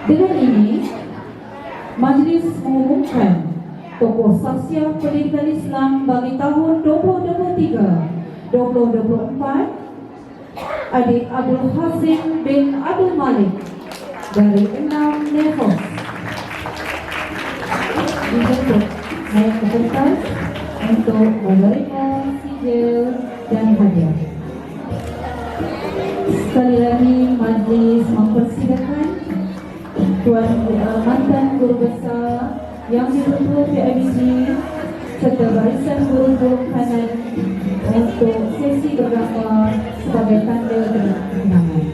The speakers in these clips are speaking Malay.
Dengan ini, Majlis mengumumkan tokoh saksiah pendidikan Islam bagi tahun 2023-2024 Adik Abdul Hasim bin Abdul Malik dari 6 Nefos dijemput naik ke pentas untuk menerima sijil dan hadiah. Sekali lagi majlis mempersilakan Tuan Mantan Guru Besar yang dibentuk PIBG serta barisan guru-guru kanan untuk sesi bergambar sebagai tanda kemenangan.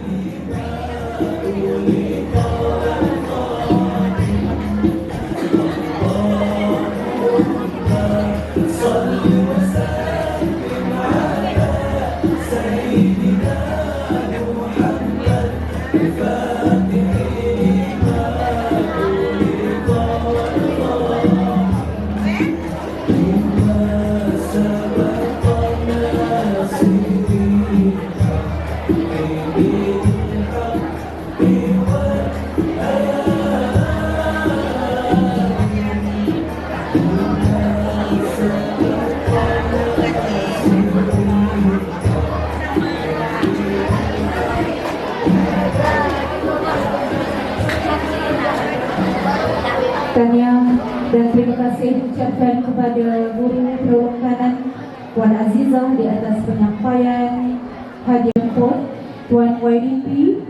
Tahniah dan terima kasih ucapkan kepada Guru Penolong Kanan Puan Azizah di atas penyampaian hadiah kod Tuan YDP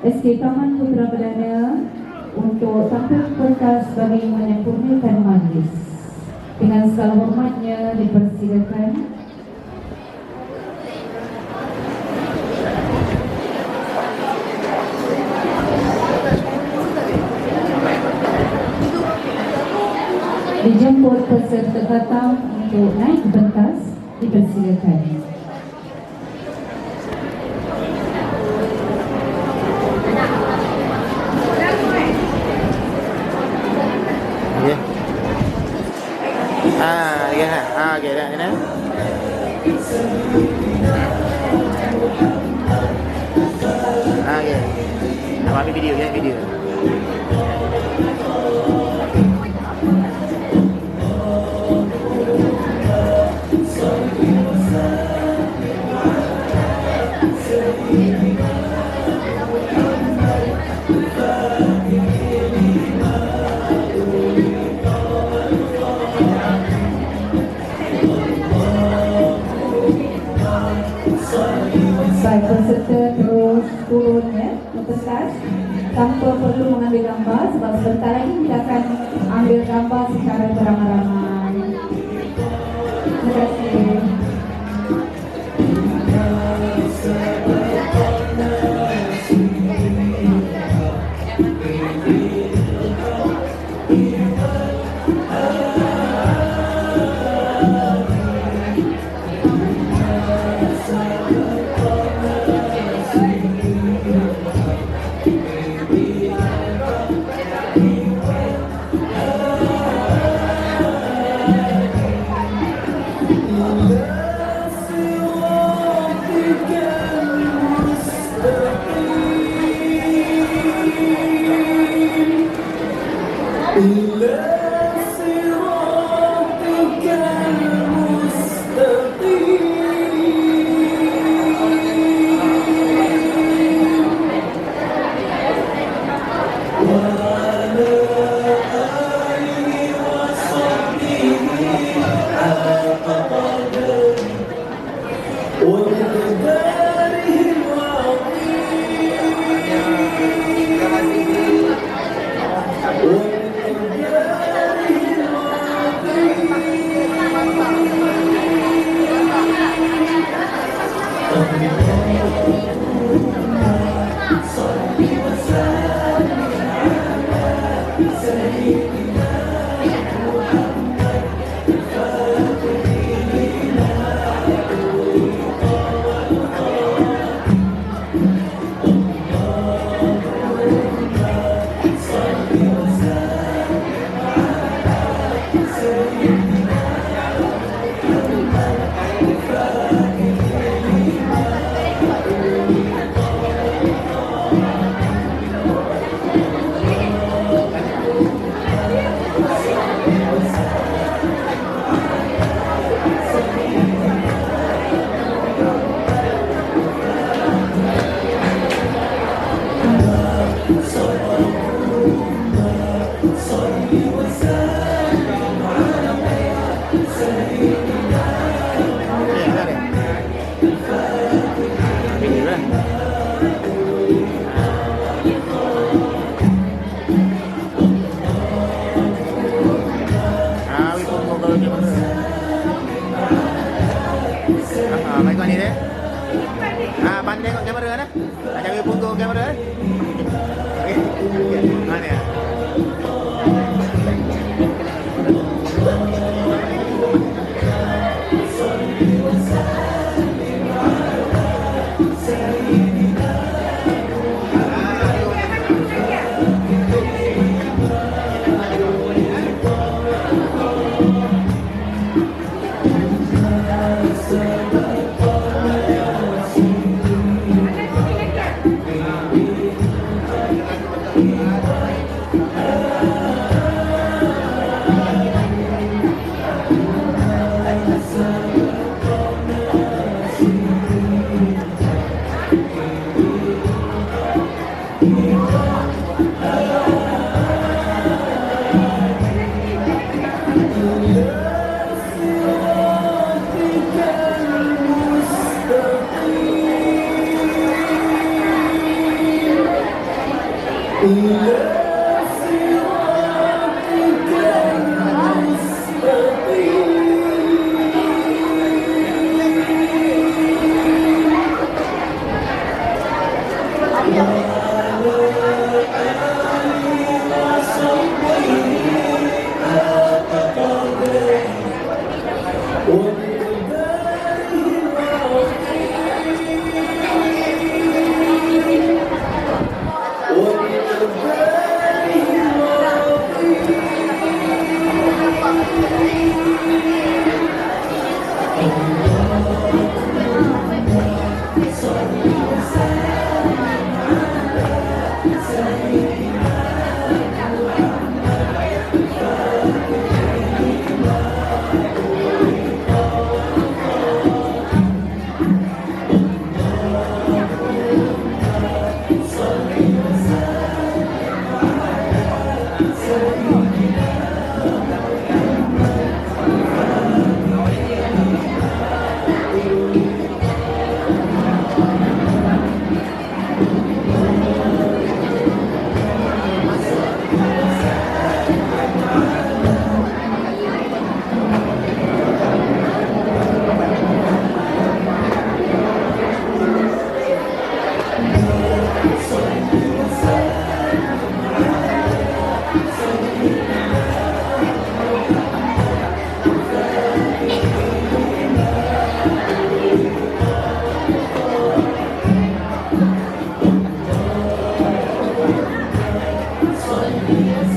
SK Taman Putra Perdana untuk tampil pentas bagi menyempurnakan majlis. Dengan segala hormatnya dipersilakan. Dijemput peserta datang untuk naik ke pentas, dipersilakan. Okay, dah, ini. Okay. Nak ambil video, ya, video. Baik, peserta terus turun ya ke pentas tanpa perlu mengambil gambar sebab sebentar lagi kita akan ambil gambar secara beramai-ramai. Terima kasih.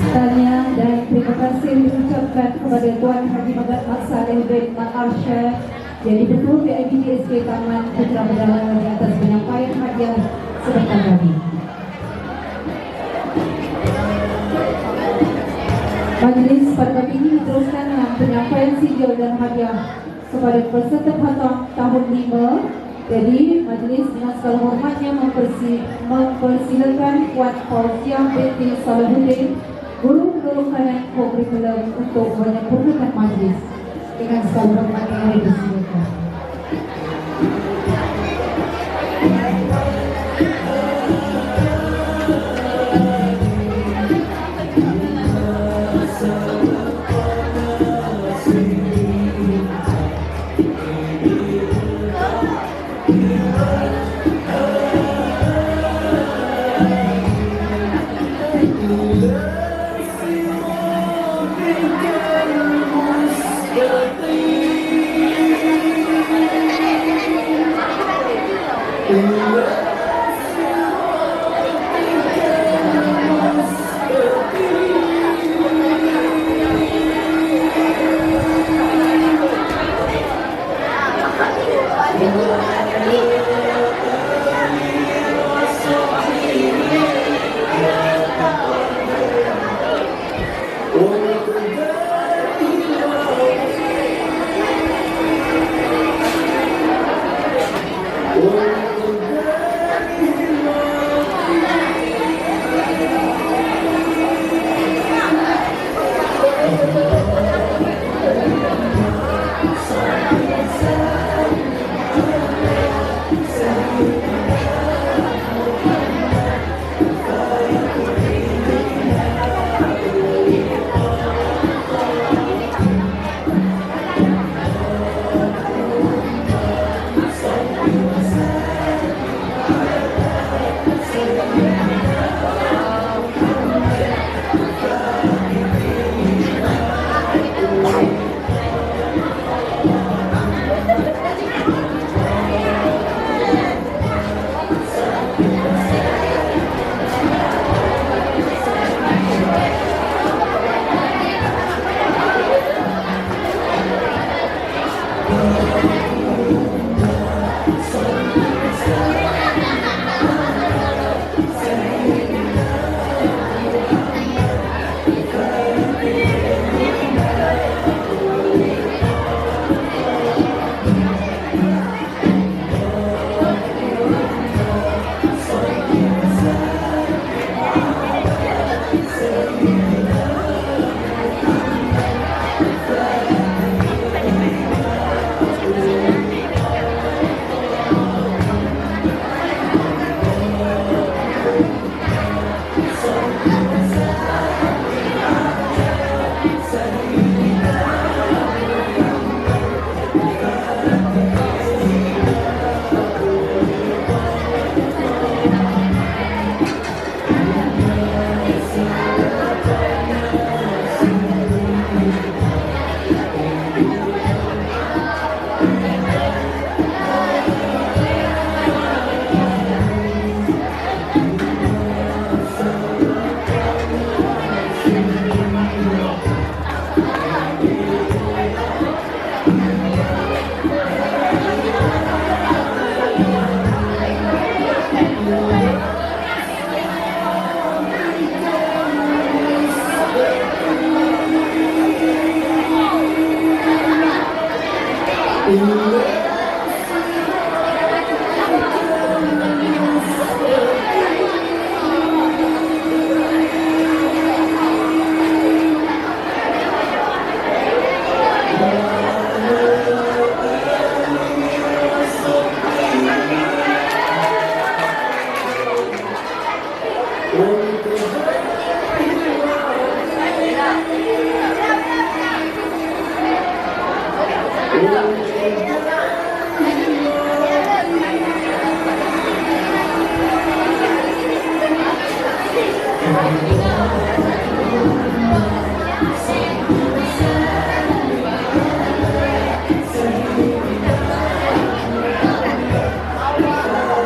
Tanya dan terima kasih diucapkan kepada Tuan Haji Magat Maksaleh bin Mat Arsyad yang Ketua PIBTSK Taman Putra Bedala di atas penyampaian hadiah sebentar tadi. Majlis pada kali ini diteruskan dengan penyampaian sijil dan hadiah kepada peserta tahun 5. Jadi majlis dengan segala hormatnya mempersilakan Puan Fauziah binti Salahuddin, Guru Penolong Kanan Kurikulum untuk menyempurnakan majlis. Dengan segala hormat yang disilakan.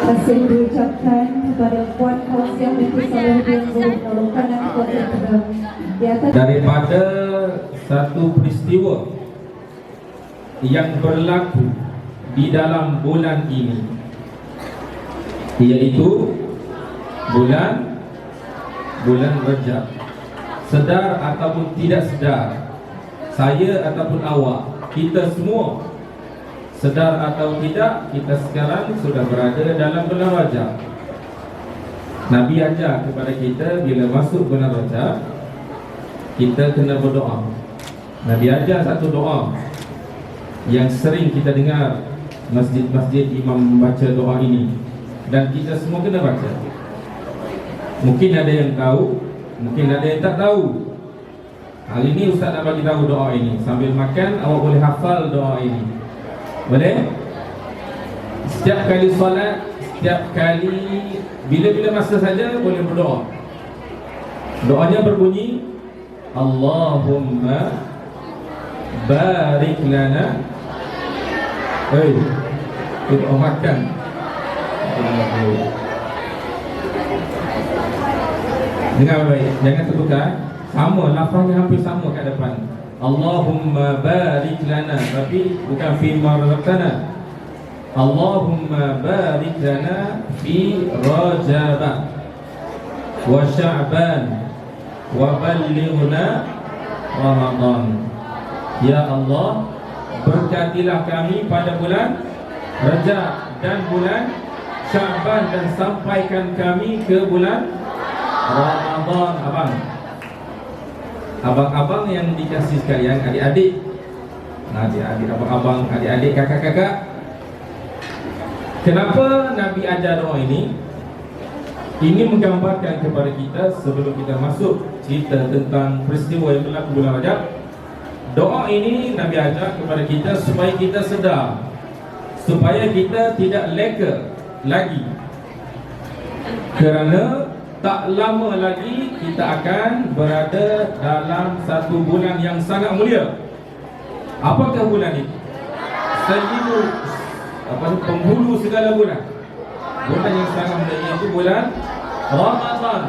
Kasih diucapkan kepada Puan Kos yang Salahuddin Guru Penolong Kanan Kota Tegal di atas daripada satu peristiwa yang berlaku di dalam bulan ini, iaitu bulan Rajab. Sedar ataupun tidak sedar, saya ataupun awak, kita semua sedar atau tidak, kita sekarang sudah berada dalam bulan Rajab. Nabi ajar kepada kita bila masuk bulan Rajab, kita kena berdoa. Nabi ajar satu doa yang sering kita dengar masjid-masjid imam membaca doa ini, dan kita semua kena baca. Mungkin ada yang tahu, mungkin ada yang tak tahu. Hari ini Ustaz nak bagi tahu doa ini. Sambil makan awak boleh hafal doa ini. Boleh? Setiap kali solat, setiap kali bila-bila masa saja boleh berdoa. Doanya berbunyi, Allahumma barik lana. Itu doa makan. Dengar baik, jangan tertukar. Sama, lafaznya hampir sama kat depan. Allahumma barik lana, tapi bukan fi marzaqtana. Allahumma barik lana fi Rajab wa Sya'ban wa ballighna Ramadan. Ya Allah, berkatilah kami pada bulan Rajab dan bulan Sya'ban, dan sampaikan kami ke bulan Ramadan. Abang-abang yang dikasih sekalian, adik-adik, abang-abang, adik-adik, kakak-kakak, kenapa Nabi ajar doa ini? Ini menggambarkan kepada kita sebelum kita masuk cerita tentang peristiwa yang berlaku bulan Rajab. Doa ini Nabi ajar kepada kita supaya kita sedar, supaya kita tidak leka lagi, kerana tak lama lagi kita akan berada dalam satu bulan yang sangat mulia. Apakah bulan itu? Penghulu segala bulan. Bulan yang sangat mulia iaitu bulan Ramadan,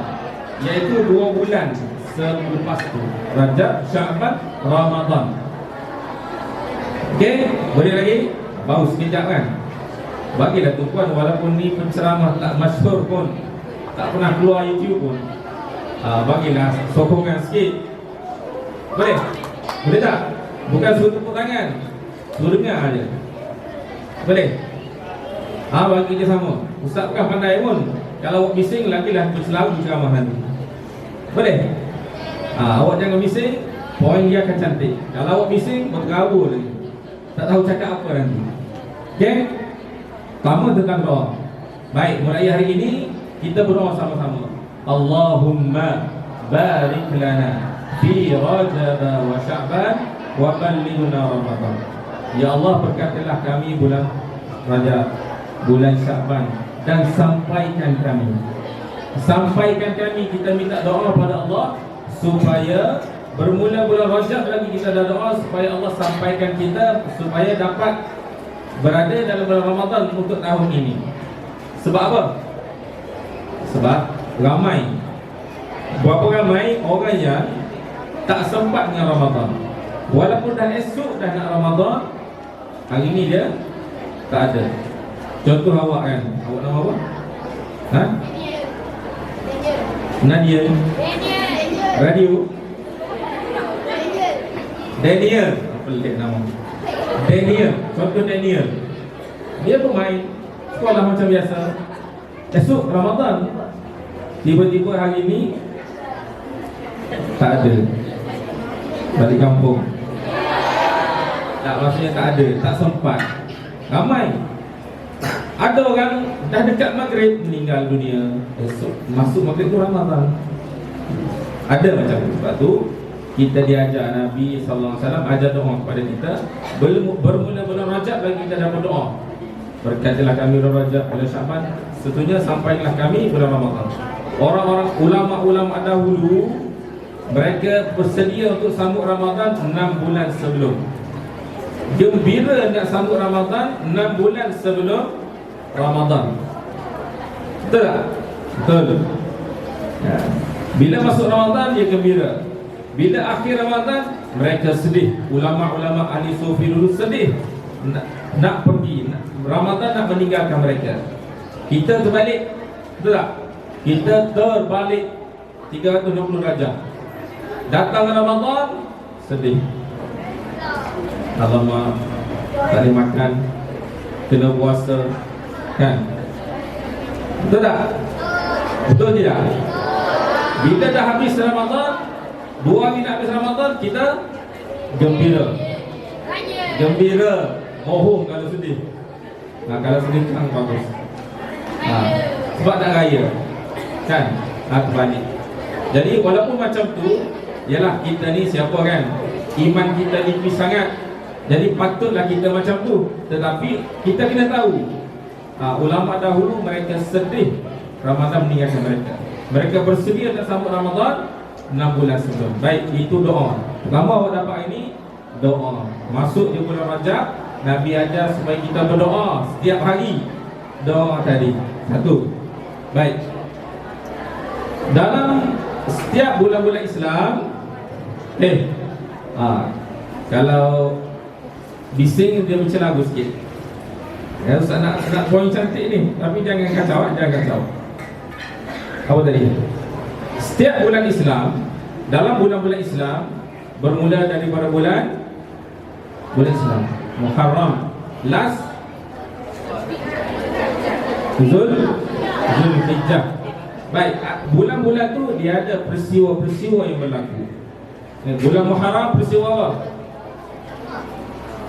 iaitu 2 bulan selepas itu, Rajab, Sya'ban, Ramadan. Okey, boleh lagi? Baru sekejap kan? Bagilah tuan, walaupun ni penceramah tak masyhur pun, tak pernah keluar YouTube pun, bagilah sokongan sikit. Boleh? Boleh tak? Bukan suruh tepuk tangan, suruh dengar aja. Boleh? Bagi dia sama. Ustaz bukan pandai pun. Kalau awak bising, lagilah selalu ceramah nanti. Boleh? Awak jangan bising, poin dia akan cantik. Kalau awak bising, bergabur lagi, tak tahu cakap apa nanti. Okey? Pertama tentang doa. Baik, mulai hari ini kita berdoa sama-sama. Allahumma barik lana fi Rajab wa Sya'ban wa ballighna Ramadan. Ya Allah, berkatilah kami bulan Rajab, bulan Sya'ban, dan sampaikan kami. Sampaikan kami, kita minta doa pada Allah supaya bermula bulan Rajab lagi kita dah doa supaya Allah sampaikan kita, supaya dapat berada dalam bulan Ramadan untuk tahun ini. Sebab apa? Sebab ramai, berapa ramai orang yang tak sempat dengan Ramadan. Walaupun dah esok dah nak Ramadan, hari ni dia tak ada. Contoh awak kan, awak nama apa? Nadia. Radio Daniel. Pelik nama Daniel. Contoh Daniel, dia pemain sekolah macam biasa. Esok Ramadan, tiba-tiba hari ni tak ada, balik kampung. Tak, maksudnya tak ada, tak sempat. Ramai. Ada orang dah dekat maghrib meninggal dunia, esok masuk maghrib tu Ramadan. Ada macam tu. Sebab tu kita diajar Nabi sallallahu alaihi wasallam ajar doa kepada kita. Bermula bulan Rajab lagi kita dapat doa. Berkatilah kami bulan Rajab, bulan Syaban, seterusnya sampailah kami bulan Ramadan. Orang-orang ulama-ulama dahulu mereka bersedia untuk sambut Ramadan 6 bulan sebelum. Gembira nak sambut Ramadan 6 bulan sebelum Ramadan. Betul tak? Betul. Ya. Bila masuk Ramadan dia gembira. Bila akhir Ramadan mereka sedih. Ulama-ulama ahli sufi dulu sedih nak pergi Ramadan, nak meninggalkan mereka. Kita terbalik. Betul tak? Kita terbalik 360 darjah. Datang Ramadan sedih. Alamak, tak boleh makan, kena puasa, kan? Betul tak? Betul tidak? Bila dah habis Ramadan, 2 hari nak habis Ramadan, kita gembira. Gembira, bohong kalau sedih. Kalau sedih kan bagus. Sebab nak raya, kan? Terbalik. Jadi walaupun macam tu, yalah kita ni siapa kan? Iman kita nipis sangat. Jadi patutlah kita macam tu. Tetapi kita kena tahu, ulama dahulu mereka sedih Ramadan meninggalkan mereka. Mereka bersedia nak sambut Ramadan 6 bulan sebelum. Baik, itu doa. Pertama awak dapat ini doa. Masuk di bulan Rajab, Nabi ajar supaya kita berdoa setiap hari. Doa tadi. Satu. Baik. Dalam setiap bulan-bulan Islam, kalau bising dia macam lagu sikit. Ya, Ustaz nak poin cantik ni, tapi jangan kacau, jangan kacau. Apa tadi? Setiap bulan Islam, dalam bulan-bulan Islam bermula daripada bulan Islam Muharram, last Zulhijjah. Baik, bulan-bulan tu dia ada peristiwa-peristiwa yang berlaku. Bulan Muharram peristiwa apa?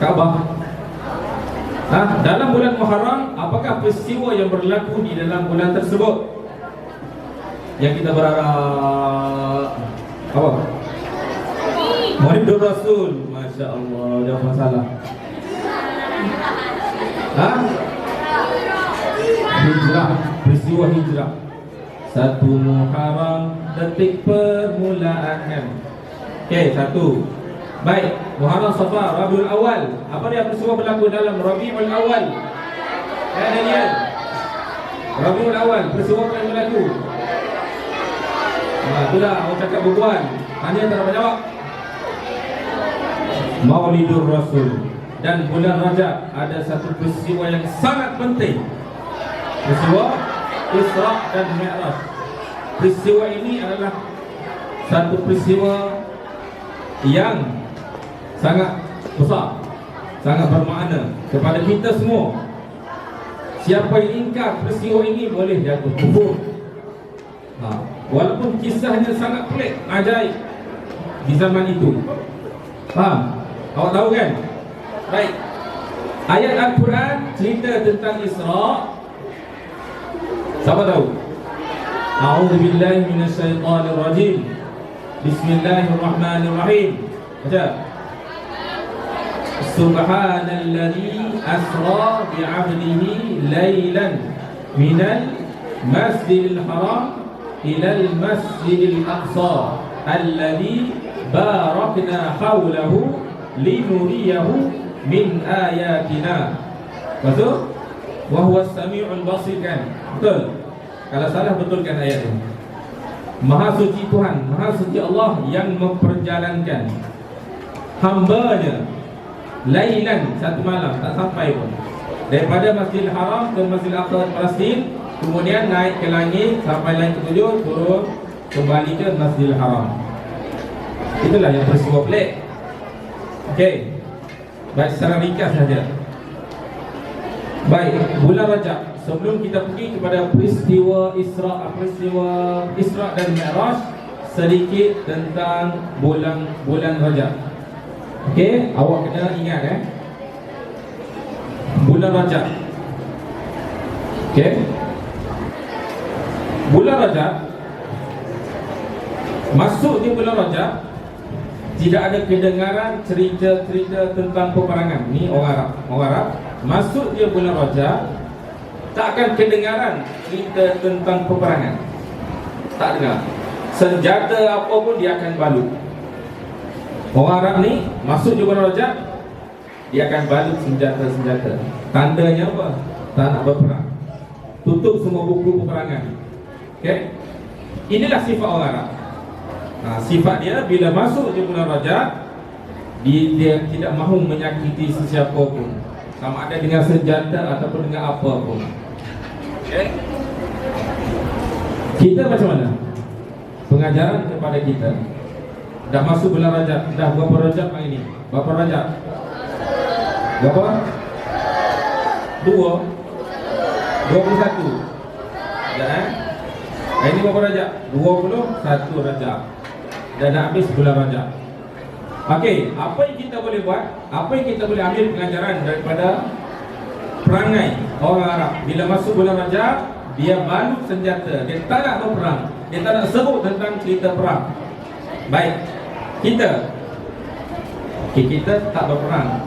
Kaabah. Dalam bulan Muharram, apakah peristiwa yang berlaku di dalam bulan tersebut? Yang kita berharap apa? Maulidur Rasul. Masya Allah, jawab masalah. Hijrah, peristiwa hijrah. 1 Muharram, detik permulaan. Okey, 1. Baik, Muharram, Safar, Rabiul Awal. Apa dia peristiwa berlaku dalam Rabiul Awal? Daniel. Rabiul Awal, peristiwa apa yang berlaku? Itulah orang cakap berbual. Tanya tak dapat jawab. Maulidur Rasul. Dan bulan Rajab ada satu peristiwa yang sangat penting. Peristiwa Isra dan Mi'raj. Peristiwa ini adalah satu peristiwa yang sangat besar, sangat bermakna kepada kita semua. Siapa yang ingkar peristiwa ini boleh jatuh kufur. Walaupun kisahnya sangat pelik, ajaib di zaman itu. Faham? Awak tahu kan? Baik. Ayat Al-Quran cerita tentang Isra. Siapa tahu? A'udzubillahi minasyaitonirrajim. Bismillahirrahmanirrahim. Baca. Subhanalladzi asra bi'abdihi lailan minal masjidil haram ilal masjidil aqsa alladzi barakna hawlahu linuriyahu min ayatina. Betul? Wa huwas samiul basir, kan? Betul. Kalau salah betulkan ayat ini. Maha suci Tuhan, Maha suci Allah yang memperjalankan hambanya lailan, satu malam, tak sampai pun, daripada Masjidil Haram ke Masjidil Aqsa Palestin, kemudian naik ke langit sampai langit ketujuh, turun kembali ke Masjidil Haram. Itulah yang peristiwa pelik. Okey. Baik, secara ringkas saja. Baik, bulan Rajab. Sebelum kita pergi kepada peristiwa Isra dan Mi'raj, sedikit tentang bulan Rajab. Okey, awak kena ingat bulan Rajab. Okey. Bulan Rajab, masuk di bulan Rajab, tidak ada kedengaran cerita-cerita tentang peperangan. Ni orang Arab masuk dia bulan Rajab, tak akan kedengaran cerita tentang peperangan. Tak dengar. Senjata apa pun dia akan balut. Orang Arab ni masuk di bulan Rajab, dia akan balut senjata-senjata. Tandanya apa? Tak nak berperang. Tutup semua buku peperangan. Okey. Inilah sifat orang Arab. Sifat dia bila masuk di bulan Rajab, dia tidak mahu menyakiti sesiapa pun, sama ada dengan senjata ataupun dengan apa pun. Okay. Kita macam mana? Pengajaran kepada kita. Dah masuk bulan Rajab. Dah berapa Rajab hari ini? Berapa Rajab? Berapa? 21. Dah hari ini berapa Rajab? 21 Rajab. Dah nak habis bulan Rajab. Okey, apa yang kita boleh buat? Apa yang kita boleh ambil pengajaran daripada perangai orang Arab? Bila masuk bulan Rajab, dia balut senjata. Dia tak nak berperang. Dia tak nak sebut tentang cerita perang. Baik, kita tak berperang.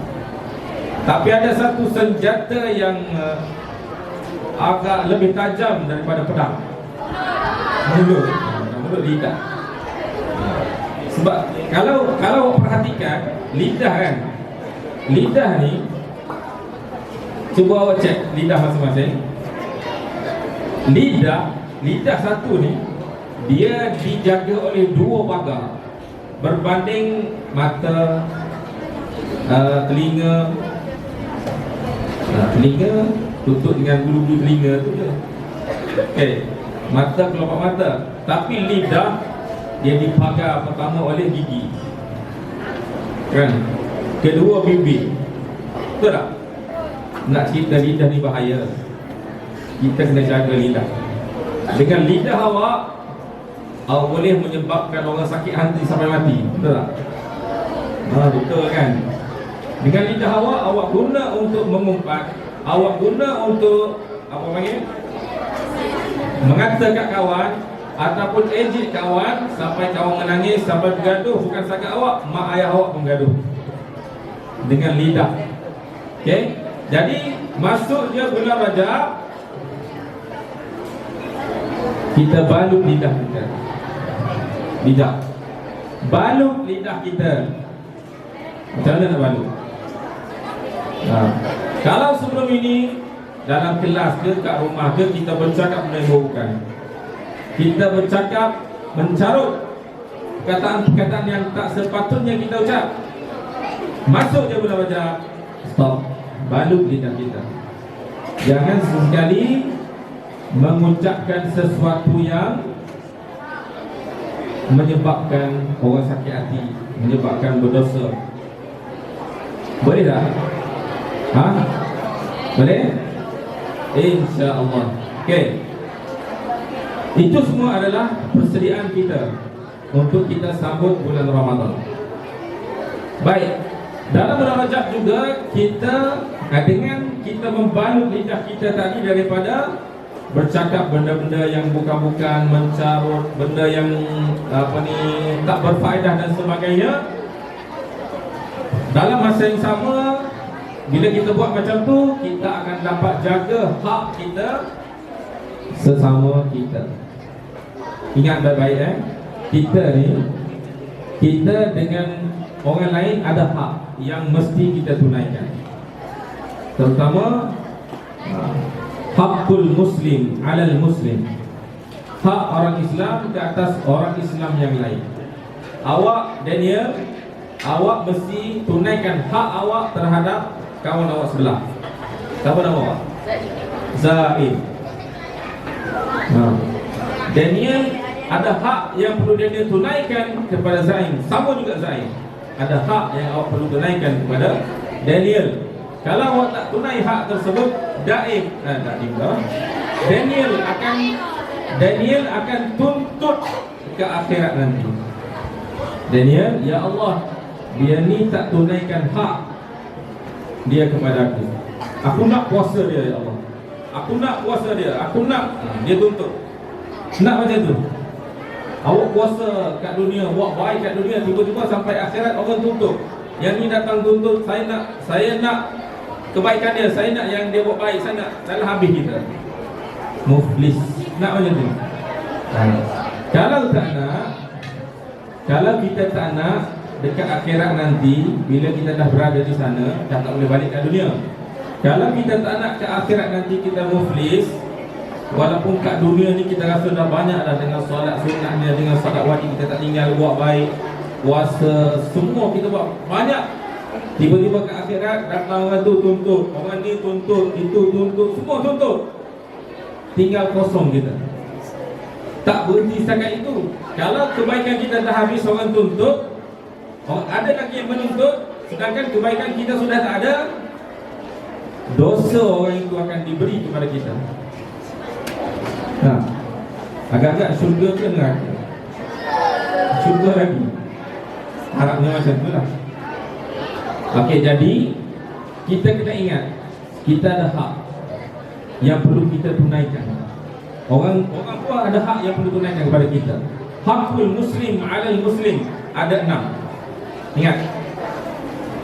Tapi ada satu senjata yang agak lebih tajam daripada pedang. Mulut lidah. Sebab kalau perhatikan lidah kan, lidah ni, cuba awak cek lidah masing-masing. Lidah satu ni, dia dijaga oleh dua pagar berbanding mata, telinga. Telinga tutup dengan bulu-bulu telinga tu je. Okey, mata kelopak mata. Tapi lidah dia dipagar pertama oleh gigi, kan? Kedua bibir. Betul tak? Nak cerita lidah ni bahaya. Kita kena jaga lidah. Dengan lidah awak boleh menyebabkan orang sakit hati sampai mati. Betul tak? Betul kan? Dengan lidah awak guna untuk mengumpat, awak guna untuk apa panggil? Mengata kat kawan ataupun ejek kawan sampai kawan menangis, sampai bergaduh. Bukan sahaja awak, mak ayah awak pun bergaduh dengan lidah. Okey. Jadi masuk je bulan Rajab, kita balut lidah kita. Balut lidah kita. Macam mana nak balut? Kalau sebelum ini dalam kelas ke kat rumah ke kita bercakap menembuhkan, kita bercakap mencarut perkataan-perkataan yang tak sepatutnya kita ucap. Masuk je bulan Rajab, stop, balut lidah kita. Jangan sesekali mengucapkan sesuatu yang menyebabkan orang sakit hati, menyebabkan berdosa. Boleh tak? Boleh? InsyaAllah. Okey. Itu semua adalah persediaan kita untuk kita sambut bulan Ramadan. Baik, dalam bulan Rajab juga kita dengan kita membalut lidah kita tadi daripada bercakap benda-benda yang bukan-bukan, mencarut benda yang tak berfaedah dan sebagainya. Dalam masa yang sama, bila kita buat macam tu, kita akan dapat jaga hak kita sesama kita. Ingat baik-baik kita dengan orang lain ada hak yang mesti kita tunaikan. Terutama hakul muslim alal muslim, hak orang Islam ke atas orang Islam yang lain. Awak Daniel, awak mesti tunaikan hak awak terhadap kawan awak sebelah. Siapa nama awak? Zaid. Daniel ada hak yang perlu Daniel tunaikan kepada Zaid. Sama juga Zaid ada hak yang awak perlu tunaikan kepada Daniel. Kalau awak tak tunai hak tersebut, Daniel akan tuntut ke akhirat nanti. Daniel, ya Allah, dia ni tak tunaikan hak dia kepada aku. Aku nak puasa dia, ya Allah. Aku nak puasa dia, aku nak. Dia tuntut. Nak macam tu. Awak puasa kat dunia, buat baik kat dunia, tiba-tiba sampai akhirat orang tuntut. Yang ni datang tuntut, saya nak kebaikan dia, saya nak yang dia buat baik, saya nak. Dah habis kita. Muflis. Nak macam tu. Kalau tak nak, kalau kita tak nak, dekat akhirat nanti, bila kita dah berada di sana, dah tak boleh balik ke dunia. Kalau kita tak nak ke akhirat nanti kita muflis, walaupun kat dunia ni kita rasa dah banyak dah dengan solat sunatnya, dengan solat wajib kita tak tinggal, buat baik, puasa, semua kita buat banyak. Tiba-tiba ke akhirat datang orang tu tuntut, orang ni tuntut, itu tuntut, semua tuntut. Tinggal kosong kita. Tak berhenti setakat itu. Kalau kebaikan kita dah habis orang tuntut, ada lagi yang menuntut, sedangkan kebaikan kita sudah tak ada, dosa orang itu akan diberi kepada kita. Nah, agak-agak syurga ke neraka? Syurga lagi. Harapnya macam tu lah. Okey, jadi kita kena ingat, kita ada hak yang perlu kita tunaikan. Orang pun ada hak yang perlu tunaikan kepada kita. Hakul muslim 'alal muslim ada 6. Ingat,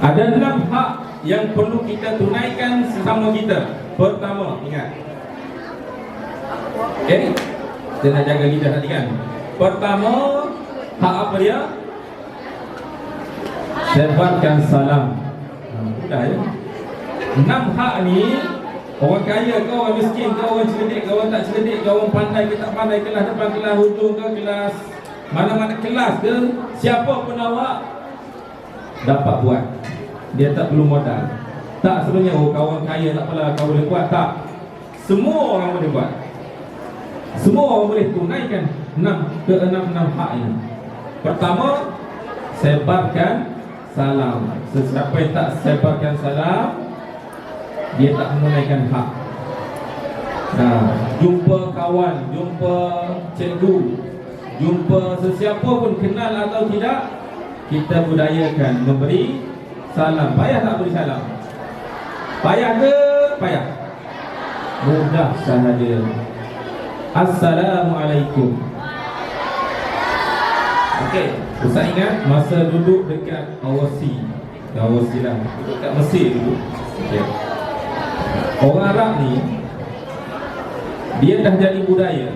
ada 6 hak yang perlu kita tunaikan sesama kita. Pertama, ingat. Okay, kita nak jaga lidah tadi kan. Pertama, hak apa dia? Sebarkan salam. Mudah ya. 6 hak ni, orang kaya ke, orang miskin ke, orang cerdik ke, orang tak cerdik ke, orang pandai ke tak pandai, kelas depan, kelas hujung ke, kelas mana-mana kelas ke, siapa pun awak dapat buat. Dia tak perlu modal. Tak sebenarnya kawan kaya tak apalah kau boleh buat, tak. Semua orang boleh buat. Semua orang boleh tunaikan 6 hak ini. Pertama, sebarkan salam. Sesiapa yang tak sebarkan salam, dia tak menunaikan hak. Jumpa kawan, jumpa cikgu, jumpa sesiapa pun, kenal atau tidak, kita budayakan memberi salam. Payah tak beri salam? Payah ke? Payah. Mudah sahaja. Assalamualaikum. Okey, Ustaz ingat masa duduk dekat Awasi lah, duduk kat Mesir dulu. Okay. Orang Arab ni, dia dah jadi budaya,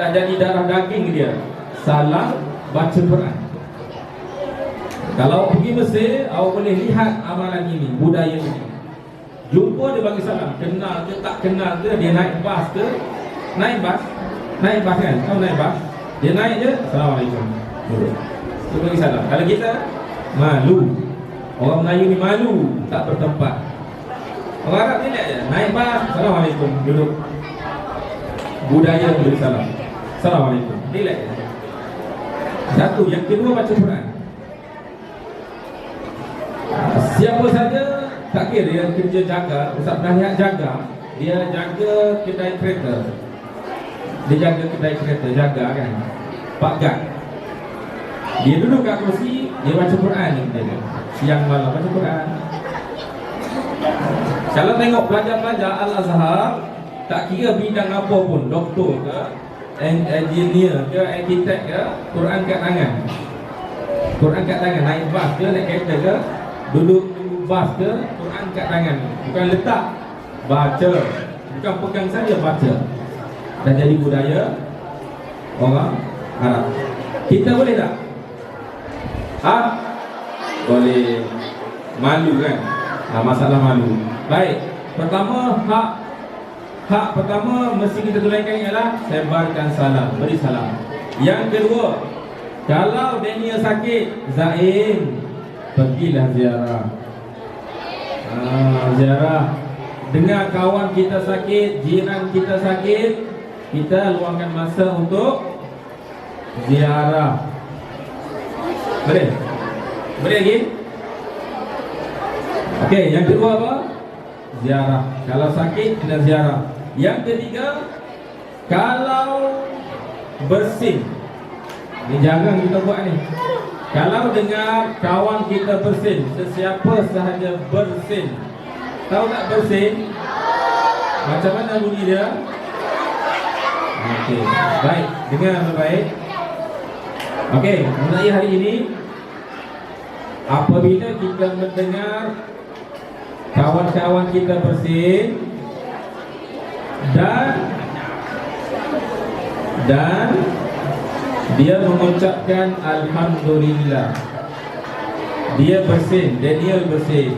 dah jadi darah daging dia. Salam, baca Quran. Kalau pergi Mesir, awak boleh lihat amalan ini, budaya ini. Jumpa dia bagi salam, kenal ke tak kenal ke, dia naik bas ke, naik bas kan, kau naik bas, dia naik je, Assalamualaikum, dia bagi salam. Kalau kita malu, orang Melayu ni malu, tak bertempat. Orang Arab ni lihat je, naik bas, Assalamualaikum, duduk. Budaya beri salam, Assalamualaikum, dia lihat je. Satu, yang kedua baca Quran. Siapa saja, tak kira dia kerja jaga, Ustaz pernah lihat jaga, dia jaga kedai kereta. Dia jaga kedai kereta, jaga kan, Pak Gad. Dia duduk kat kursi, dia baca Quran ni, siang malam baca Quran. Kalau tengok pelajar-pelajar Al-Azhar, tak kira bidang apa pun, doktor ke, engineer ke, arkitek ke, Quran kat tangan. Quran kat tangan, naik bas ke, naik kereta ke, duduk bas ke, Quran kat tangan. Bukan letak, baca. Bukan pegang saja, baca. Dah jadi budaya orang Arab. Kita boleh tak? Boleh. Malu kan? Masalah malu. Baik. Pertama, hak pertama mesti kita tunaikan ialah sebarkan salam, beri salam. Yang kedua, kalau Daniel sakit, Zain, pergilah ziarah. Ziarah. Dengar kawan kita sakit, jiran kita sakit, kita luangkan masa untuk ziarah. Boleh? Boleh lagi? Okey, yang kedua apa? Ziarah. Kalau sakit, kena ziarah. Yang ketiga, kalau bersin, ni jangan kita buat ni. Kalau dengar kawan kita bersin, sesiapa sahaja bersin, tahu tak bersin? Macam mana bunyi dia? Okey, baik. Dengar baik. Okey, mengenai hari ini, apabila kita mendengar kawan-kawan kita bersin dan dia mengucapkan alhamdulillah. Dia bersin, Daniel bersin.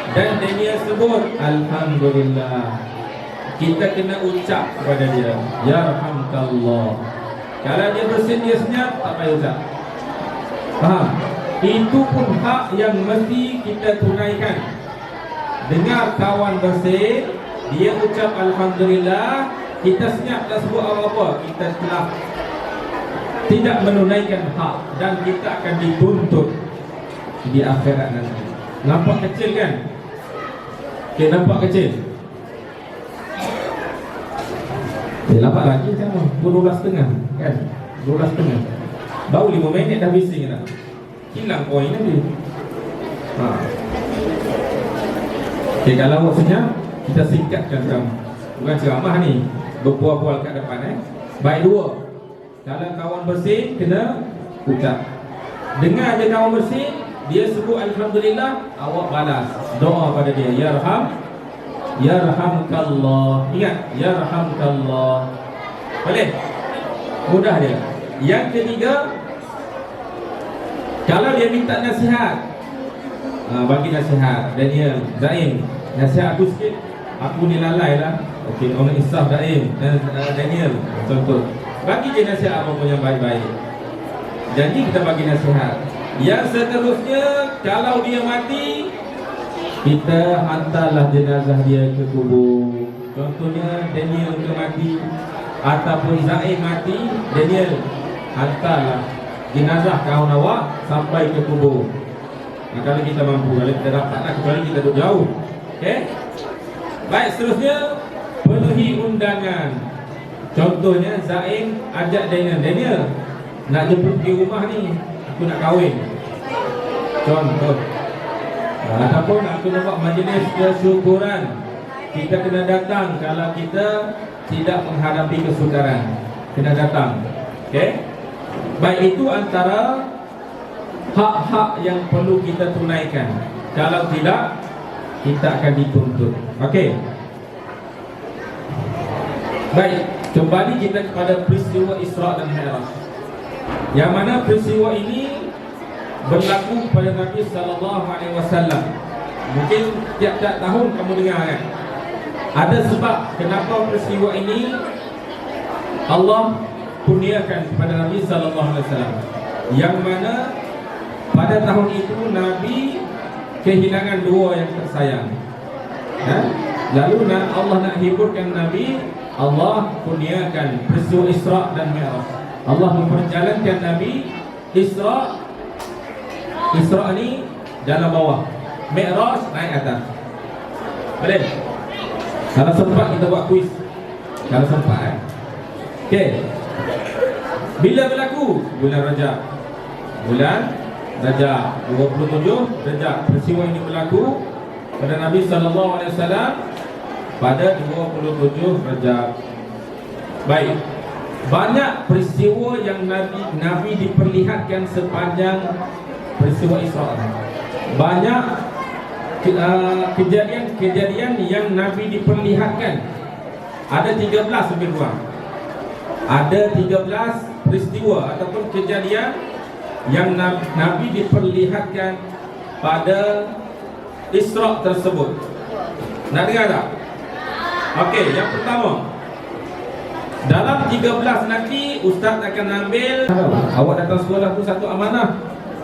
Dan Daniel sebut alhamdulillah. Kita kena ucap kepada dia, yarhamkallah. Kalau dia bersin dia senyap, tak payah ucap. Faham? Itu pun hak yang mesti kita tunaikan. Dengar kawan bersin, dia ucap alhamdulillah, kita senyap tak sebut apa-apa, kita telah tidak menunaikan hak dan kita akan dituntut di akhirat nanti. Nampak kecil kan? Okay, nampak kecil. Nampak lagi sama, 12.30 kan? 12.30. Baru 5 minit dah bising dah. Hilang poin nanti. Okay, kalau awak senyap, kita singkatkan kamu. Bukan ceramah ni, berpual-pual kat depan Baik dua. Kalau kawan bersin, kena ucap. Dengar dia kawan bersin, dia sebut alhamdulillah, awak balas doa pada dia, yarhamkallah. Ingat, yarhamkallah. Boleh? Mudah dia. Yang ketiga, kalau dia minta nasihat, bagi nasihat. Daniel, Zaim, nasihat aku sikit. Aku ni lalai lah. Okey, orang insaf Zaim dan Daniel, contoh. Bagi dia nasihat apa pun yang baik-baik. Janji kita bagi nasihat. Yang seterusnya, kalau dia mati, kita hantarlah jenazah dia ke kubur. Contohnya Daniel ke mati ataupun Zaim mati, Daniel hantarlah jenazah kawan awak sampai ke kubur. Kalau kita mampu, kalau kita dapatlah, kecuali kita duduk jauh. Okey? Baik, seterusnya penuhi undangan. Contohnya Zaim ajak Daniel, nak jemput di rumah ni, aku nak kahwin. Contoh. Ataupun aku nak buat majlis kesyukuran, kita kena datang. Kalau kita tidak menghadapi kesukaran, kena datang. Okey? Baik, itu antara hak-hak yang perlu kita tunaikan. Kalau tidak, kita akan dituntut. Okey. Baik, kembali kita kepada peristiwa Isra dan Mi'raj. Yang mana peristiwa ini berlaku pada Nabi sallallahu alaihi wasallam. Mungkin tiap-tiap tahun kamu dengar kan? Ada sebab kenapa peristiwa ini Allah kurniakan kepada Nabi sallallahu alaihi wasallam. Yang mana pada tahun itu Nabi kehilangan dua yang tersayang. Lalu Allah nak hiburkan Nabi, Allah kurniakan peristiwa Isra dan Mi'raj. Allah memperjalankan Nabi. Isra ni jalan bawah, Mi'raj naik atas. Boleh? Kalau sempat kita buat kuis. Kalau sempat Okey. Bila berlaku? Bulan Rajab. 27 Rajab. Peristiwa ini berlaku pada Nabi sallallahu alaihi wasallam pada 27 Rajab. Baik. Banyak peristiwa yang Nabi diperlihatkan sepanjang peristiwa Isra. Banyak kejadian yang Nabi diperlihatkan. Ada 13 lebih kurang. Ada 13 peristiwa ataupun kejadian yang Nabi diperlihatkan pada Isra tersebut. Nak dengar tak? Okey, yang pertama, dalam 13 nanti Ustaz akan ambil. Awak datang sekolah tu satu amanah.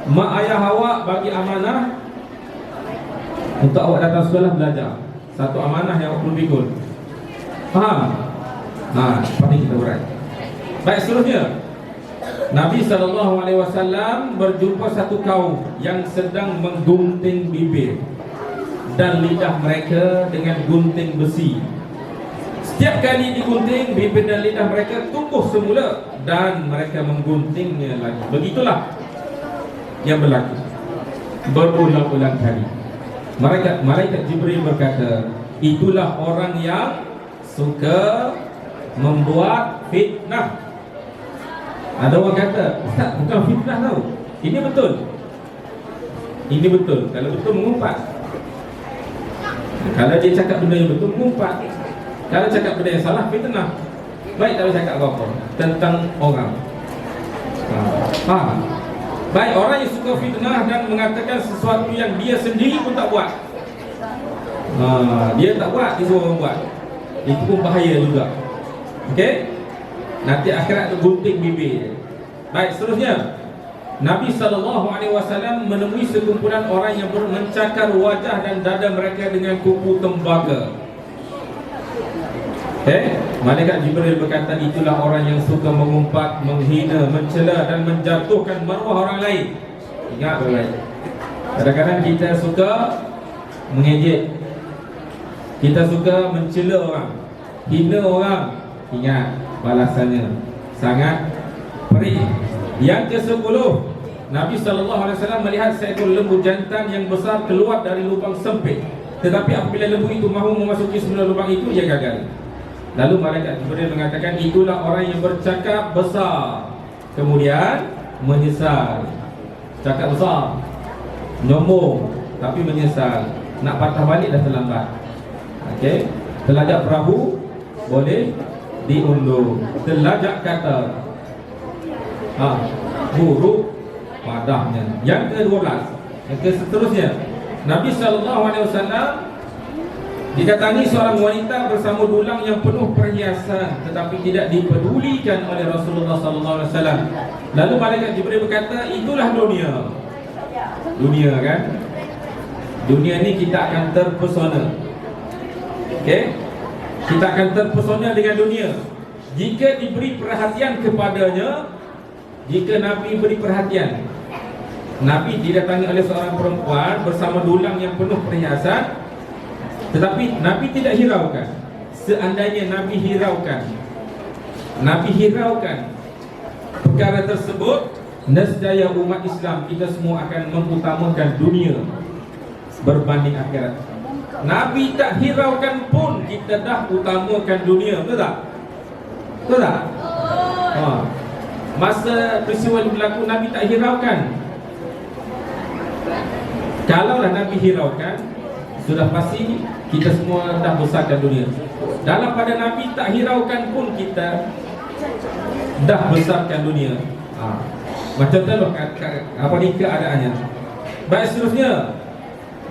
Mak ayah awak bagi amanah untuk awak datang sekolah belajar. Satu amanah yang awak perlu pikul. Faham? Seperti kita urai. Baik, seterusnya Nabi SAW berjumpa satu kaum yang sedang menggunting bibir dan lidah mereka dengan gunting besi. Setiap kali digunting, bibir dan lidah mereka tumbuh semula dan mereka mengguntingnya lagi. Begitulah yang berlaku berulang-ulang kali. Malaikat Jibril berkata, itulah orang yang suka membuat fitnah. Ada orang kata, Ustaz, bukan fitnah tau. Ini betul. Ini betul. Kalau betul mengumpat. Kalau dia cakap benda yang betul mengumpat. Kalau cakap benda yang salah fitnah. Baik, tak boleh cakap apa-apa tentang orang. Baik, orang yang suka fitnah dan mengatakan sesuatu yang dia sendiri pun tak buat. Dia tak buat, dia suruh orang buat. Itu pun bahaya juga. Okey? Nanti akhirat tu gunting bibir. Baik, seterusnya Nabi SAW menemui sekumpulan orang yang mencakar wajah dan dada mereka dengan kuku tembaga. Malaikat Jibril berkata, itulah orang yang suka mengumpat, menghina, mencela dan menjatuhkan maruah orang lain. Ingat baik. Kadang-kadang kita suka mengejek, kita suka mencela orang, hina orang. Ingat, balasannya sangat perih. Yang ke-10, Nabi SAW melihat seekor lembu jantan yang besar keluar dari lubang sempit. Tetapi apabila lembu itu mahu memasuki semula lubang itu, ia gagal. Lalu malaikat Jibril mengatakan, itulah orang yang bercakap besar kemudian menyesal. Cakap besar, nyombong, tapi menyesal. Nak patah balik dah terlambat. Okey, telajak perahu boleh diundur. Telajak kata buruk padahnya. Yang ke-12, yang seterusnya, Nabi SAW didatangi seorang wanita bersama dulang yang penuh perhiasan, tetapi tidak dipedulikan oleh Rasulullah SAW. Lalu malaikat Jibril berkata, itulah dunia. Dunia kan? Dunia ni kita akan terpesona. Okey? Kita akan terpesona dengan dunia jika diberi perhatian kepadanya. Jika Nabi beri perhatian, Nabi didatangi oleh seorang perempuan bersama dulang yang penuh perhiasan, tetapi Nabi tidak hiraukan. Seandainya Nabi hiraukan perkara tersebut, nescaya umat Islam kita semua akan mengutamakan dunia berbanding akhirat. Nabi tak hiraukan pun kita dah utamakan dunia. Betul tak? Betul tak? Masa peristiwa ini berlaku, Nabi tak hiraukan. Kalaulah Nabi hiraukan, sudah pasti kita semua dah besarkan dunia. Dalam pada Nabi tak hiraukan pun kita dah besarkan dunia. Macam tu lah apa ni keadaannya. Baik, seterusnya,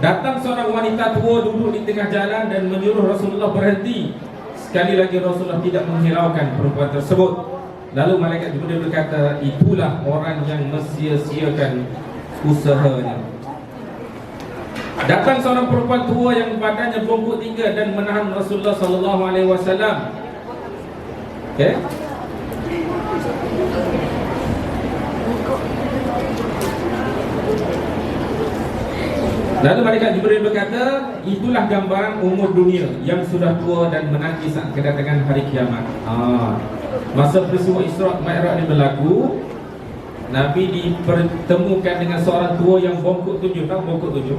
datang seorang wanita tua duduk di tengah jalan dan menyuruh Rasulullah berhenti. Sekali lagi Rasulullah tidak menghiraukan perempuan tersebut. Lalu malaikat Jibril berkata, itulah orang yang mesia-siakan usahanya. Datang seorang perempuan tua yang badannya bongkok 3 dan menahan Rasulullah SAW. Okey? Lalu malaikat Jibril berkata, itulah gambaran umur dunia yang sudah tua dan menanti saat kedatangan hari kiamat. Masa peristiwa Isra' Mi'raj ini berlaku, Nabi dipertemukan dengan seorang tua yang bongkok 7. Tahu bongkok 7?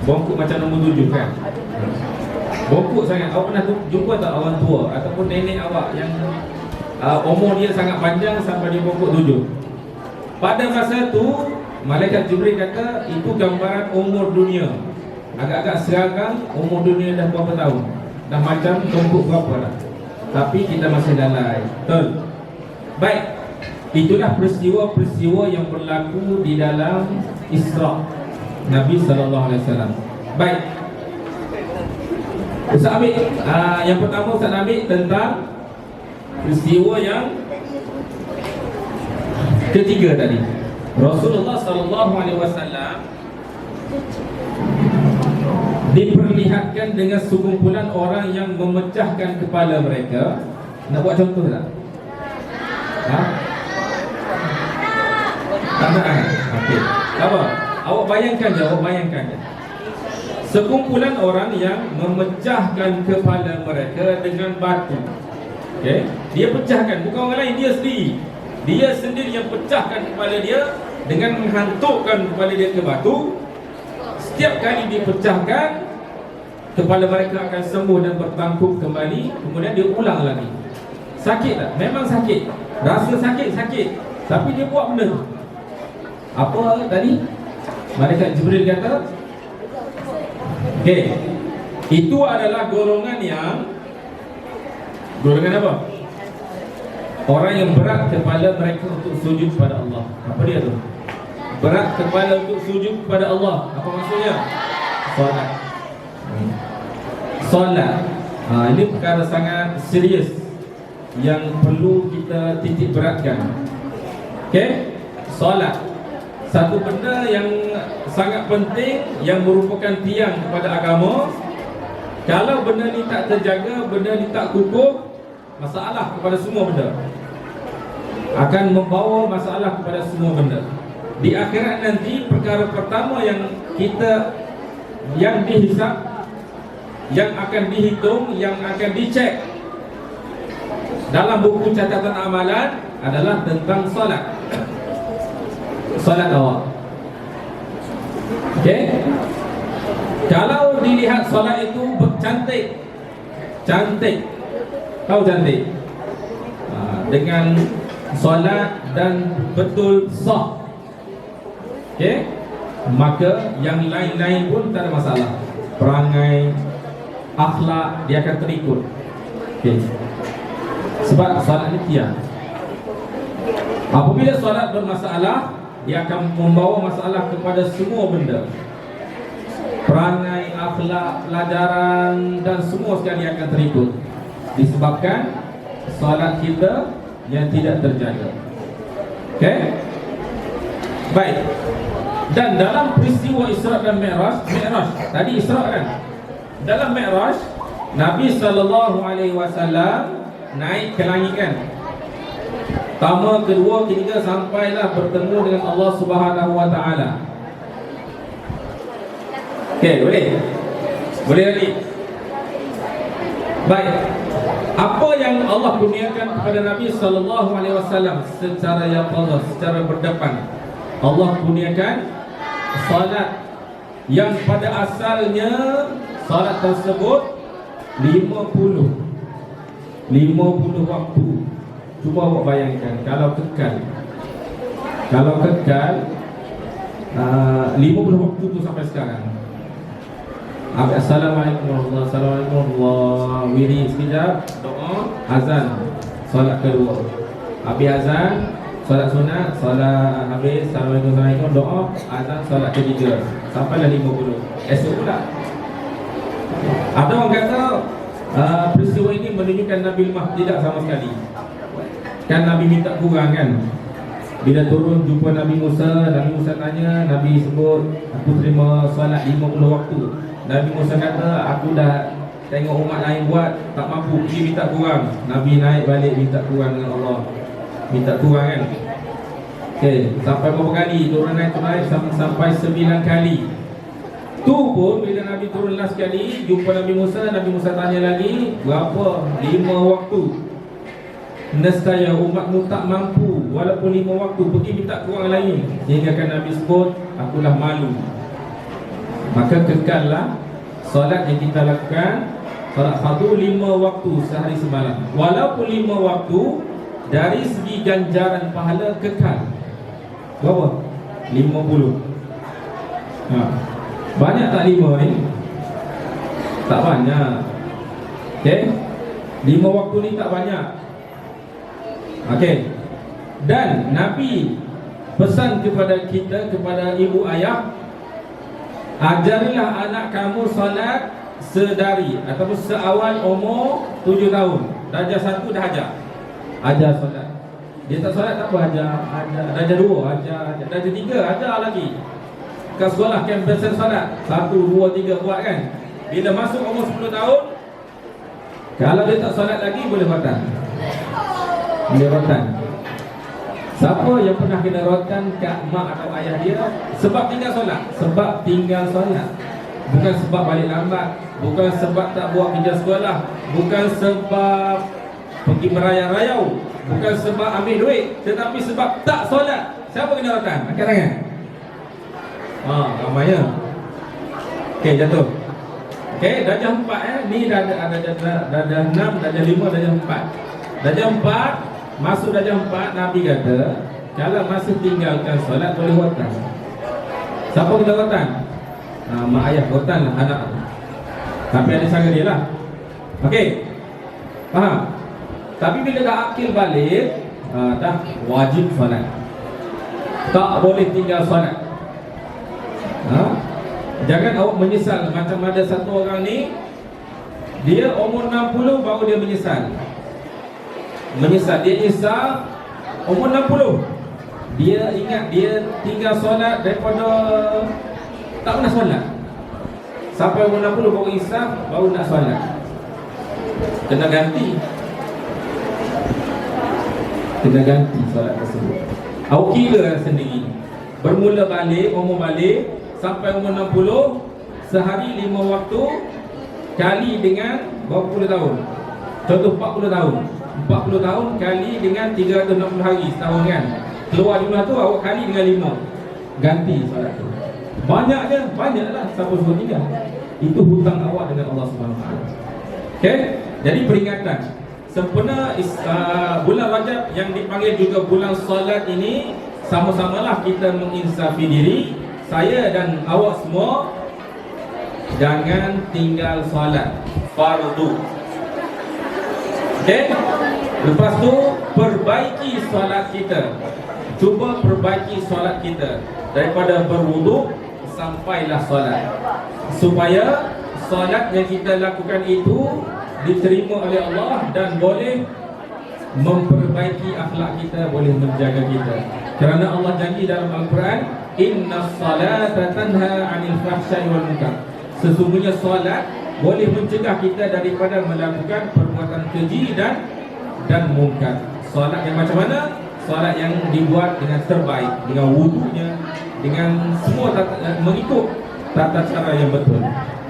Bongkok macam nombor 7 kan? Bongkok sangat. Awak pernah jumpa tak orang tua ataupun nenek awak yang umur dia sangat panjang sampai dia bongkok 7? Pada masa tu malaikat Jibril kata, itu gambaran umur dunia. Agak-agak sekarang umur dunia dah berapa tahun? Dah macam bongkok berapa dah? Tapi kita masih lalai. Betul? Baik, itulah peristiwa-peristiwa yang berlaku di dalam Isra' Nabi SAW. Baik, Ustaz ambil yang pertama Ustaz ambil tentang peristiwa yang ketiga tadi. Rasulullah SAW diperlihatkan dengan sekumpulan orang yang memecahkan kepala mereka. Nak buat contoh tak? Tak nak kan? Okey. Apa? Awak bayangkan je, sekumpulan orang yang memecahkan kepala mereka dengan batu. Okey? Dia pecahkan, bukan orang lain, dia sendiri. Dia sendiri yang pecahkan kepala dia dengan menghantukkan kepala dia ke batu. Setiap kali dipecahkan, kepala mereka akan sembuh dan bertangkup kembali. Kemudian dia ulang lagi. Sakit tak? Memang sakit. Rasa sakit. Tapi dia buat benda tu. Apa tadi? Malaikat Jibril kata, okey, itu adalah golongan apa? Orang yang berat kepala mereka untuk sujud pada Allah. Apa dia tu? Berat kepala untuk sujud kepada Allah. Apa maksudnya? Solat. Ini perkara sangat serius yang perlu kita titik beratkan. Okey? Solat. Satu benda yang sangat penting, yang merupakan tiang kepada agama. Kalau benda ni tak terjaga, benda ni tak kukuh, masalah kepada semua benda. Akan membawa masalah kepada semua benda. Di akhirat nanti, perkara pertama yang dihisap, yang akan dihitung, yang akan dicek dalam buku catatan amalan adalah tentang solat. Solat awak. Okey? Kalau dilihat solat itu cantik. Tahu cantik? Dengan solat dan betul sah. Okey? Maka yang lain-lain pun tak ada masalah. Perangai, akhlak dia akan terikut. Okey. Sebab solat ni tiang. Apabila solat bermasalah, dia akan membawa masalah kepada semua benda. Perangai, akhlak, pelajaran dan semua sekali akan terikut. Disebabkan solat kita yang tidak terjaga. Okey? Baik. Dan dalam peristiwa Isra dan Mi'raj, tadi Isra kan? Dalam Mi'raj, Nabi SAW naik ke langit kan? Pertama, kedua, ketiga, sampailah bertemu dengan Allah Subhanahu Wa Taala. Okey, boleh lagi. Baik. Apa yang Allah kurniakan kepada Nabi SAW secara yaqadhah, secara berdepan? Allah kurniakan salat yang pada asalnya salat tersebut 50 waktu. Cuba awak bayangkan kalau kekal 50 waktu tu sampai sekarang. Assalamualaikum warahmatullahi wabarakatuh. Wirid sekejap, doa, azan, solat kedua. Habis azan, solat sunat, solat habis, Assalamualaikum warahmatullahi wabarakatuh, doa, azan, solat ketiga. Sampailah 50. Esok pula. Ada orang kata peristiwa ini menunjukkan Nabi lemah. Tidak sama sekali. Kan Nabi minta kurang kan. Bila turun jumpa Nabi Musa tanya, Nabi sebut, aku terima solat 50 waktu. Nabi Musa kata, aku dah tengok umat lain buat, tak mampu, pergi minta kurang. Nabi naik balik minta kurang dengan Allah. Minta kurang kan. Okey, sampai berapa kali turun naik sampai 9 kali. Tu pun bila Nabi turun last sekali, jumpa Nabi Musa tanya lagi, berapa? 5 waktu. Nescaya umatmu tak mampu walaupun 5 waktu, pergi minta kurang lagi. Sehingga kan Nabi sebut, akulah malu. Maka kekallah solat yang kita lakukan, solat fardu 5 waktu sehari semalam. Walaupun 5 waktu, dari segi ganjaran pahala kekal. Berapa? 50. Banyak tak 5 ni? Tak banyak. Okey? 5 waktu ni tak banyak. Okey. Dan Nabi pesan kepada kita, kepada ibu ayah, ajarilah anak kamu salat sedari ataupun seawal umur 7 tahun. Darjah 1 dah ajar salat. Dia tak salat tak apa, ajar. Darjah 2 ajar. Darjah 3 ajar lagi. Kat sekolah kampus salat 1, 2, 3 buat kan. Bila masuk umur 10 tahun, kalau dia tak salat lagi boleh rotan. Dia rotan. Siapa yang pernah kena rotan kat mak atau ayah dia sebab tinggal solat? Sebab tinggal solat. Bukan sebab balik lambat, bukan sebab tak buat kerja sekolah, bukan sebab pergi merayau-rayau, bukan sebab ambil duit, tetapi sebab tak solat. Siapa kena rotan? Angkat tangan. Ramainya. Okey, jatuh. Okey, darjah 4 ni darjah 6, darjah 5, darjah 4. Darjah 4, masuk darjah 4 Nabi kata, kalau masa tinggalkan solat boleh rotan. Siapa kita rotan? Mak ayah rotan lah anak. Tapi ada cara dia lah. Okey. Faham? Tapi bila dah akil balik, dah wajib solat. Tak boleh tinggal solat. Jangan awak menyesal. Macam ada satu orang ni, dia umur 60 baru dia menyesal. Dia nyesal umur 60. Dia ingat dia tinggal solat daripada tak pernah solat. Sampai umur 60 baru insaf, baru nak solat. Kena ganti solat tersebut. Awak kira sendiri. Bermula balik, umur balik sampai umur 60, sehari 5 waktu kali dengan berapa puluh tahun? Contoh 40 tahun. 40 tahun kali dengan 360 hari setahun kan. Keluar jumlah tu awak kali dengan 5. Ganti solat tu. Banyaklah siapa suruh tidak. Itu hutang awak dengan Allah Subhanahu Wa Taala. Okey? Jadi peringatan. Sempena bulan Rajab yang dipanggil juga bulan solat ini, sama-samalah kita menginsafi diri. Saya dan awak semua jangan tinggal solat fardu. Okey? Lepas tu perbaiki solat kita. Cuba perbaiki solat kita daripada berwuduk sampailah solat, supaya solat yang kita lakukan itu diterima oleh Allah dan boleh memperbaiki akhlak kita, boleh menjaga kita. Kerana Allah janji dalam Al-Quran, inna salata tanha 'anil fahsya'i wal munkar. Sesungguhnya solat boleh mencegah kita daripada melakukan perbuatan keji dan munkar. Solat yang macam mana? Solat yang dibuat dengan terbaik, dengan wudunya, dengan semua mengikut tata cara yang betul.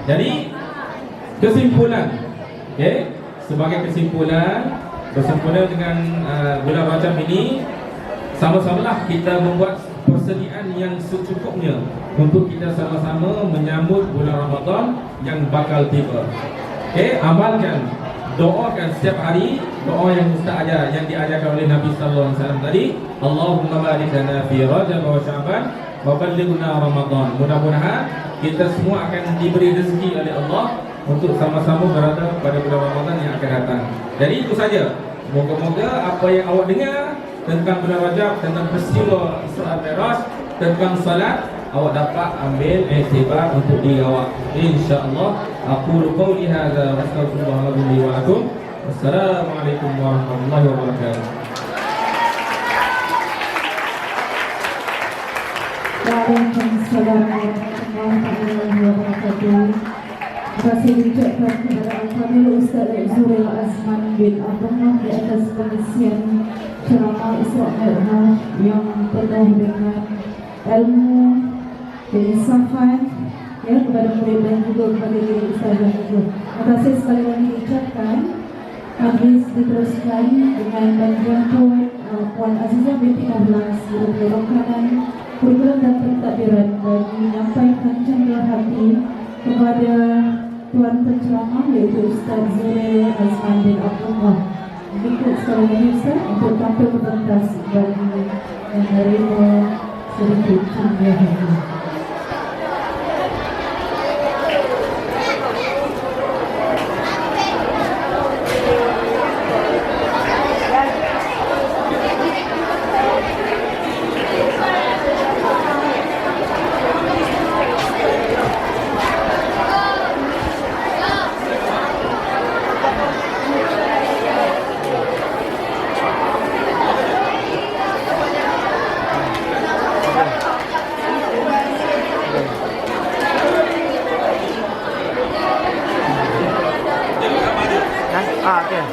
Jadi kesimpulan, sebagai kesimpulan, bersempena dengan bulan Rajab ini, sama-samalah kita membuat persediaan yang secukupnya untuk kita sama-sama menyambut bulan Ramadan yang bakal tiba. Amalkan, doakan setiap hari doa yang Ustaz ajar, yang diajarkan oleh Nabi sallallahu alaihi wasallam tadi. Allahumma barik lana fi Rajab wa Sya'ban wa ballighna Ramadan. Mudah-mudahan kita semua akan diberi rezeki oleh Allah untuk sama-sama berada pada bulan Ramadan yang akan datang. Jadi itu saja. Moga-moga apa yang awak dengar tentang bulan Rajab, tentang peristiwa Isra Mi'raj, tentang salat, awak dapat ambil iktibar untuk diri awak. Insya-Allah. Aqulu qawli hadza wa astaghfirullah li wa lakum. Wassalamualaikum warahmatullahi wabarakatuh. Waalaikumsalam warahmatullahi wabarakatuh. Terima kasih diucapkan kepada Al-Fadhil Ustaz Zuril Azman bin Abdullah di atas pengisian ceramah Isra Mi'raj yang penuh dengan ilmu, keinsafan, kepada murid dan juga kepada diri Ustaz dan juga. Terima kasih sekali lagi diucapkan. Majlis diteruskan dengan bantuan Puan Azizah binti Nablas, Guru Pelorong Kanan, Kurikulum dan Pentadbiran, bagi menyampaikan canda hati kepada Tuan Penceramah iaitu Ustaz Zuril Azman bin Abdullah. Begitu sekali lagi Ustaz untuk tampil ke pentas bagi menerima sedikit canda hati. Okay.